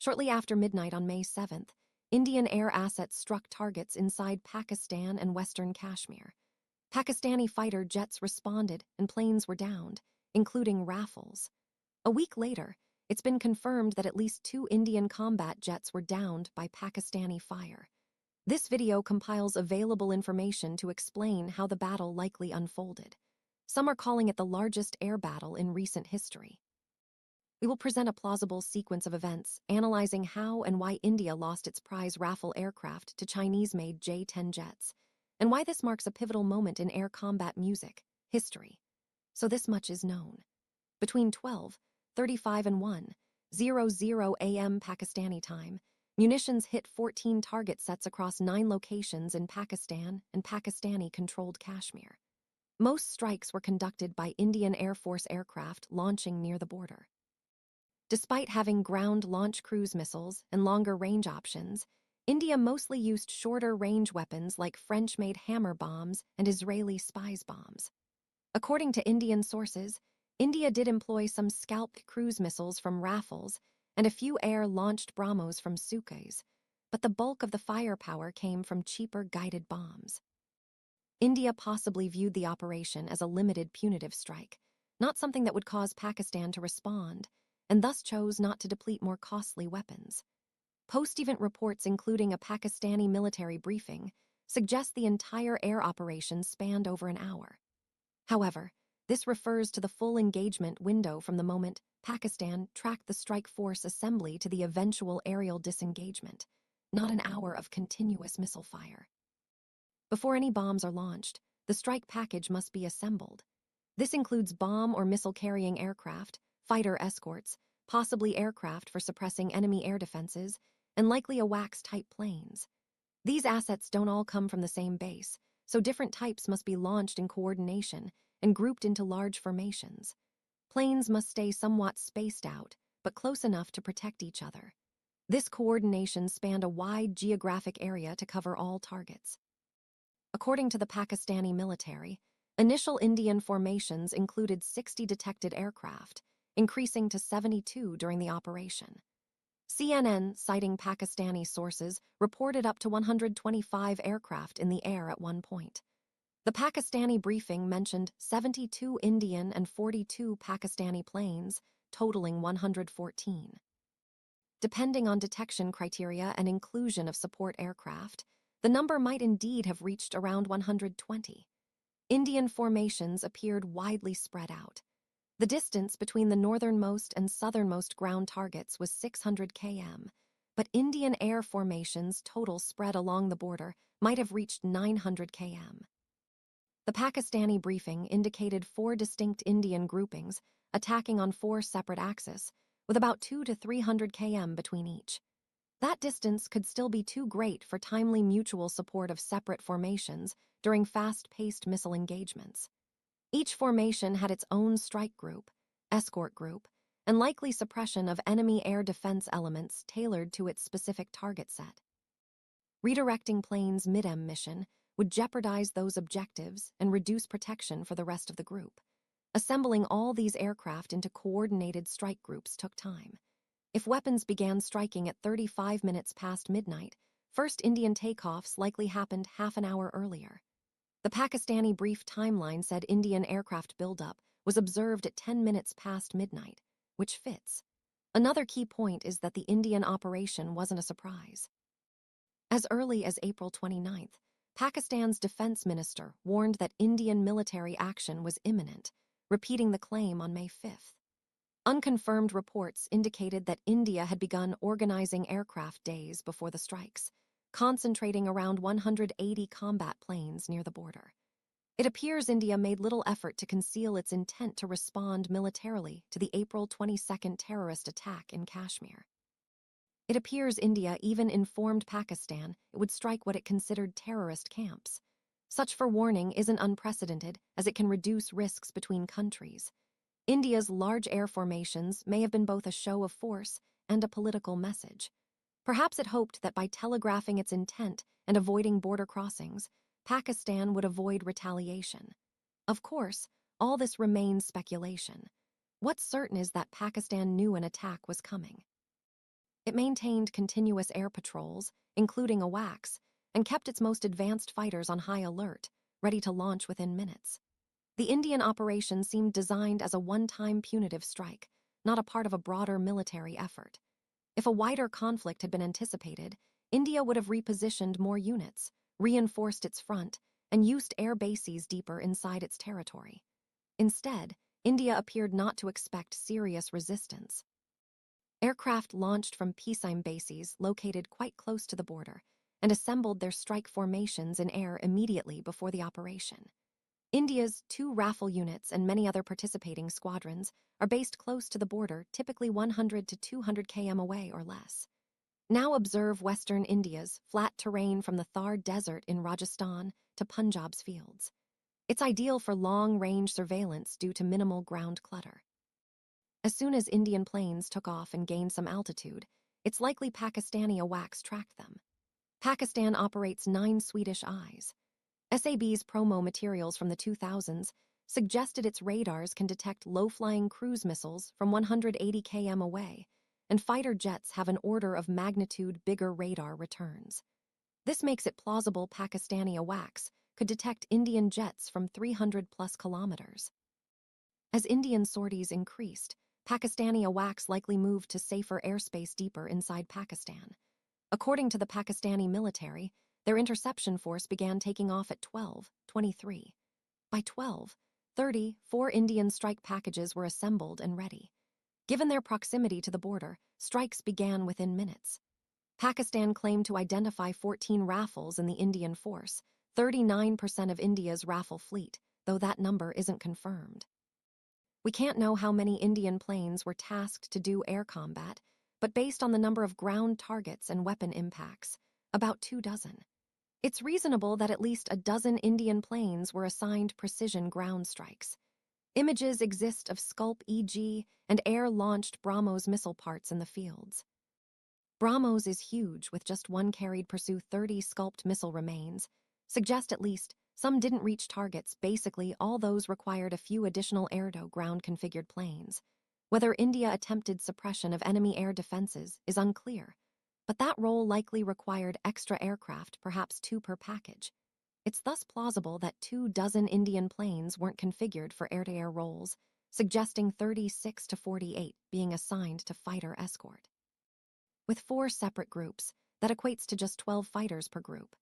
Shortly after midnight on May 7th, Indian air assets struck targets inside Pakistan and Western Kashmir. Pakistani fighter jets responded and planes were downed, including Rafales. A week later, it's been confirmed that at least 2 Indian combat jets were downed by Pakistani fire. This video compiles available information to explain how the battle likely unfolded. Some are calling it the largest air battle in recent history. We will present a plausible sequence of events, analyzing how and why India lost its prize Rafale aircraft to Chinese-made J-10 jets, and why this marks a pivotal moment in air combat history. So this much is known. Between 12:35 and 1:00 a.m. Pakistani time, munitions hit 14 target sets across 9 locations in Pakistan and Pakistani-controlled Kashmir. Most strikes were conducted by Indian Air Force aircraft launching near the border. Despite having ground-launch cruise missiles and longer-range options, India mostly used shorter-range weapons like French-made hammer bombs and Israeli spies bombs. According to Indian sources, India did employ some scalped cruise missiles from Rafales and a few air-launched BrahMos from Sukhais, but the bulk of the firepower came from cheaper guided bombs. India possibly viewed the operation as a limited punitive strike, not something that would cause Pakistan to respond, and thus chose not to deplete more costly weapons. Post-event reports, including a Pakistani military briefing, suggest the entire air operation spanned over an hour. However, this refers to the full engagement window from the moment Pakistan tracked the strike force assembly to the eventual aerial disengagement, not an hour of continuous missile fire. Before any bombs are launched, the strike package must be assembled. This includes bomb or missile-carrying aircraft, fighter escorts, possibly aircraft for suppressing enemy air defenses, and likely AWACS-type planes. These assets don't all come from the same base, so different types must be launched in coordination and grouped into large formations. Planes must stay somewhat spaced out, but close enough to protect each other. This coordination spanned a wide geographic area to cover all targets. According to the Pakistani military, initial Indian formations included 60 detected aircraft, increasing to 72 during the operation. CNN, citing Pakistani sources, reported up to 125 aircraft in the air at one point. The Pakistani briefing mentioned 72 Indian and 42 Pakistani planes, totaling 114. Depending on detection criteria and inclusion of support aircraft, the number might indeed have reached around 120. Indian formations appeared widely spread out. The distance between the northernmost and southernmost ground targets was 600 km, but Indian air formations total spread along the border might have reached 900 km. The Pakistani briefing indicated 4 distinct Indian groupings attacking on 4 separate axes, with about 200 to 300 km between each. That distance could still be too great for timely mutual support of separate formations during fast-paced missile engagements. Each formation had its own strike group, escort group, and likely suppression of enemy air defense elements tailored to its specific target set. Redirecting planes mid-em mission would jeopardize those objectives and reduce protection for the rest of the group. Assembling all these aircraft into coordinated strike groups took time. If weapons began striking at 35 minutes past midnight, first Indian takeoffs likely happened half an hour earlier. The Pakistani brief timeline said Indian aircraft buildup was observed at 10 minutes past midnight, which fits. Another key point is that the Indian operation wasn't a surprise. As early as April 29th, Pakistan's defense minister warned that Indian military action was imminent, repeating the claim on May 5th. Unconfirmed reports indicated that India had begun organizing aircraft days before the strikes, concentrating around 180 combat planes near the border. It appears India made little effort to conceal its intent to respond militarily to the April 22nd terrorist attack in Kashmir. It appears India even informed Pakistan it would strike what it considered terrorist camps. Such forewarning isn't unprecedented, as it can reduce risks between countries. India's large air formations may have been both a show of force and a political message. Perhaps it hoped that by telegraphing its intent and avoiding border crossings, Pakistan would avoid retaliation. Of course, all this remains speculation. What's certain is that Pakistan knew an attack was coming. It maintained continuous air patrols, including AWACS, and kept its most advanced fighters on high alert, ready to launch within minutes. The Indian operation seemed designed as a one-time punitive strike, not a part of a broader military effort. If a wider conflict had been anticipated, India would have repositioned more units, reinforced its front, and used air bases deeper inside its territory. Instead, India appeared not to expect serious resistance. Aircraft launched from peacetime bases located quite close to the border and assembled their strike formations in air immediately before the operation. India's 2 Rafale units and many other participating squadrons are based close to the border, typically 100 to 200 km away or less. Now observe western India's flat terrain from the Thar Desert in Rajasthan to Punjab's fields. It's ideal for long-range surveillance due to minimal ground clutter. As soon as Indian planes took off and gained some altitude, it's likely Pakistani AWACS tracked them. Pakistan operates 9 Swedish eyes. SAB's promo materials from the 2000s suggested its radars can detect low-flying cruise missiles from 180 km away, and fighter jets have an order of magnitude bigger radar returns. This makes it plausible Pakistani AWACS could detect Indian jets from 300-plus kilometers. As Indian sorties increased, Pakistani AWACS likely moved to safer airspace deeper inside Pakistan. According to the Pakistani military, their interception force began taking off at 12:23. By 12:30, 4 Indian strike packages were assembled and ready. Given their proximity to the border, strikes began within minutes. Pakistan claimed to identify 14 Rafales in the Indian force, 39% of India's Rafale fleet, though that number isn't confirmed. We can't know how many Indian planes were tasked to do air combat, but based on the number of ground targets and weapon impacts, about 2 dozen. It's reasonable that at least a dozen Indian planes were assigned precision ground strikes. Images exist of Sculp EG and air-launched BrahMos missile parts in the fields. BrahMos is huge, with just one carried pursue 30 Sculpt missile remains, suggest at least some didn't reach targets. Basically, all those required a few additional air-to-ground configured planes. Whether India attempted suppression of enemy air defenses is unclear, but that role likely required extra aircraft, perhaps 2 per package. It's thus plausible that 2 dozen Indian planes weren't configured for air-to-air roles, suggesting 36 to 48 being assigned to fighter escort. With 4 separate groups, that equates to just 12 fighters per group.